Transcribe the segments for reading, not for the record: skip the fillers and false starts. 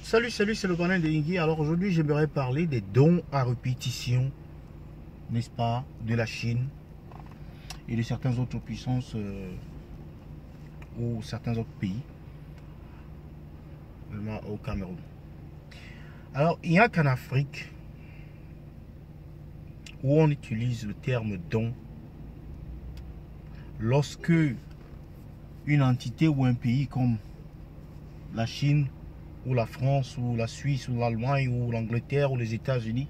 Salut, c'est le Banin de Yingui. Alors aujourd'hui, j'aimerais parler des dons à répétition, n'est-ce pas, de la Chine et de certaines autres puissances ou certains autres pays, vraiment au Cameroun. Alors, il n'y a qu'en Afrique où on utilise le terme don lorsque une entité ou un pays comme la Chine ou la France ou la Suisse ou l'Allemagne ou l'Angleterre ou les États-Unis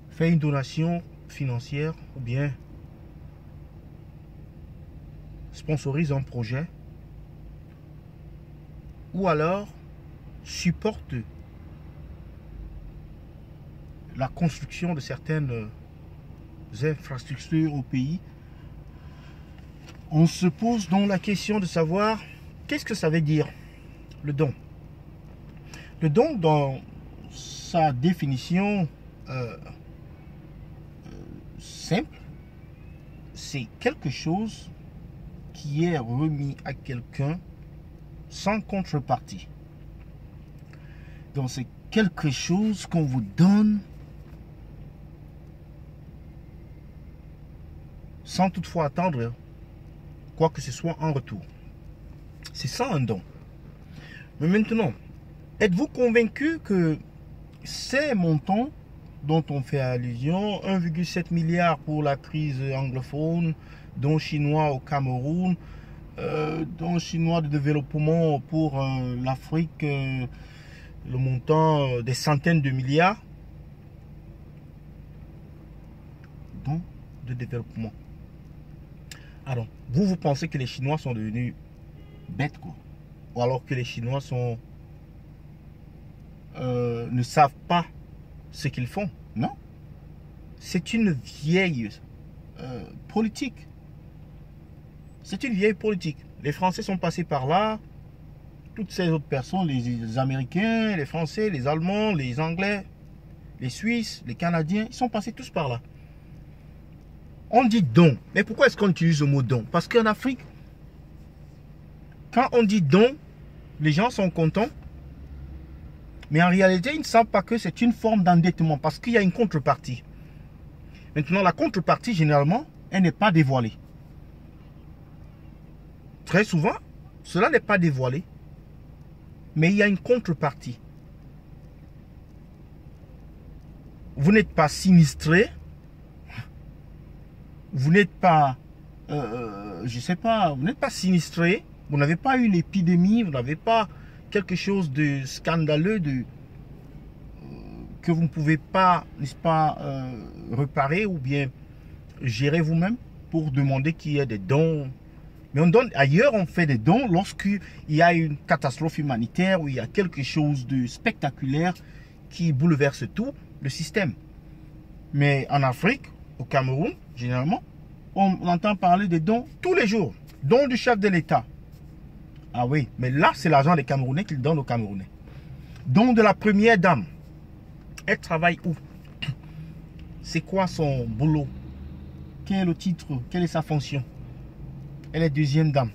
fait une donation financière ou bien sponsorise un projet ou alors supporte la construction de certaines infrastructures au pays. On se pose donc la question de savoir qu'est-ce que ça veut dire le don. Le don, dans sa définition simple, c'est quelque chose qui est remis à quelqu'un sans contrepartie. Donc c'est quelque chose qu'on vous donne sans toutefois attendre quoi que ce soit en retour. C'est ça un don. Mais maintenant, êtes-vous convaincu que ces montants dont on fait allusion, 1,7 milliard pour la crise anglophone, don chinois au Cameroun, don chinois de développement pour l'Afrique, le montant des centaines de milliards, don de développement. Alors, vous pensez que les Chinois sont devenus bêtes, quoi? Ou alors que les Chinois sont ne savent pas ce qu'ils font? Non. C'est une vieille politique. C'est une vieille politique. Les Français sont passés par là. Toutes ces autres personnes, les Américains, les Français, les Allemands, les Anglais, les Suisses, les Canadiens, ils sont passés tous par là. On dit don. Mais pourquoi est-ce qu'on utilise le mot don? Parce qu'en Afrique, quand on dit don, les gens sont contents. Mais en réalité, ils ne savent pas que c'est une forme d'endettement parce qu'il y a une contrepartie. Maintenant, la contrepartie, généralement, elle n'est pas dévoilée. Très souvent, cela n'est pas dévoilé. Mais il y a une contrepartie. Vous n'êtes pas sinistré. Vous n'êtes pas, je sais pas, vous n'êtes pas sinistré. Vous n'avez pas eu l'épidémie. Vous n'avez pas quelque chose de scandaleux que vous ne pouvez pas, n'est-ce pas, réparer ou bien gérer vous-même pour demander qu'il y ait des dons. Mais on donne ailleurs, on fait des dons lorsqu'il y a une catastrophe humanitaire ou il y a quelque chose de spectaculaire qui bouleverse tout le système. Mais en Afrique, au Cameroun, généralement, on entend parler des dons tous les jours. Dons du chef de l'État. Ah oui, mais là, c'est l'argent des Camerounais qu'ils donnent aux Camerounais. Don de la première dame. Elle travaille où? C'est quoi son boulot? Quel est le titre? Quelle est sa fonction? Elle est deuxième dame.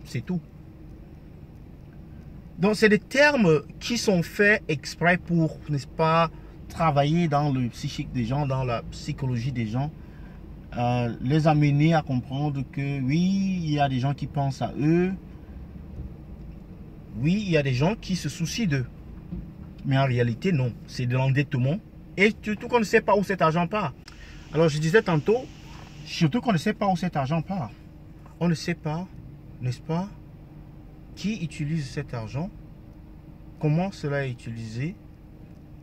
C'est tout. Donc, c'est des termes qui sont faits exprès pour, n'est-ce pas, travailler dans le psychique des gens, dans la psychologie des gens. Les amener à comprendre que oui, il y a des gens qui pensent à eux. Oui, il y a des gens qui se soucient d'eux. Mais en réalité, non. C'est de l'endettement. Et surtout qu'on ne sait pas où cet argent part. Alors, je disais tantôt, surtout qu'on ne sait pas où cet argent part. On ne sait pas, n'est-ce pas, qui utilise cet argent, comment cela est utilisé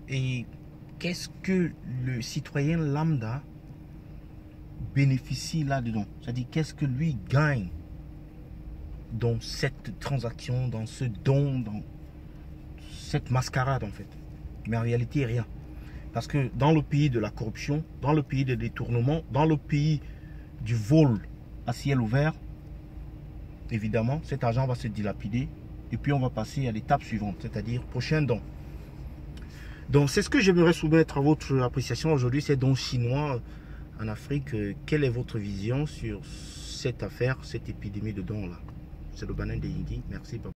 et qu'est-ce que le citoyen lambda bénéficie là-dedans. C'est-à-dire, qu'est-ce que lui gagne dans cette transaction, dans ce don, dans cette mascarade en fait. Mais en réalité, rien. Parce que dans le pays de la corruption, dans le pays des détournements, dans le pays du vol à ciel ouvert, évidemment, cet argent va se dilapider et puis on va passer à l'étape suivante, c'est-à-dire prochain don. Donc, c'est ce que j'aimerais soumettre à votre appréciation aujourd'hui, ces dons chinois en Afrique. Quelle est votre vision sur cette affaire, cette épidémie de dons là? C'est le Banin de Yingui. Merci.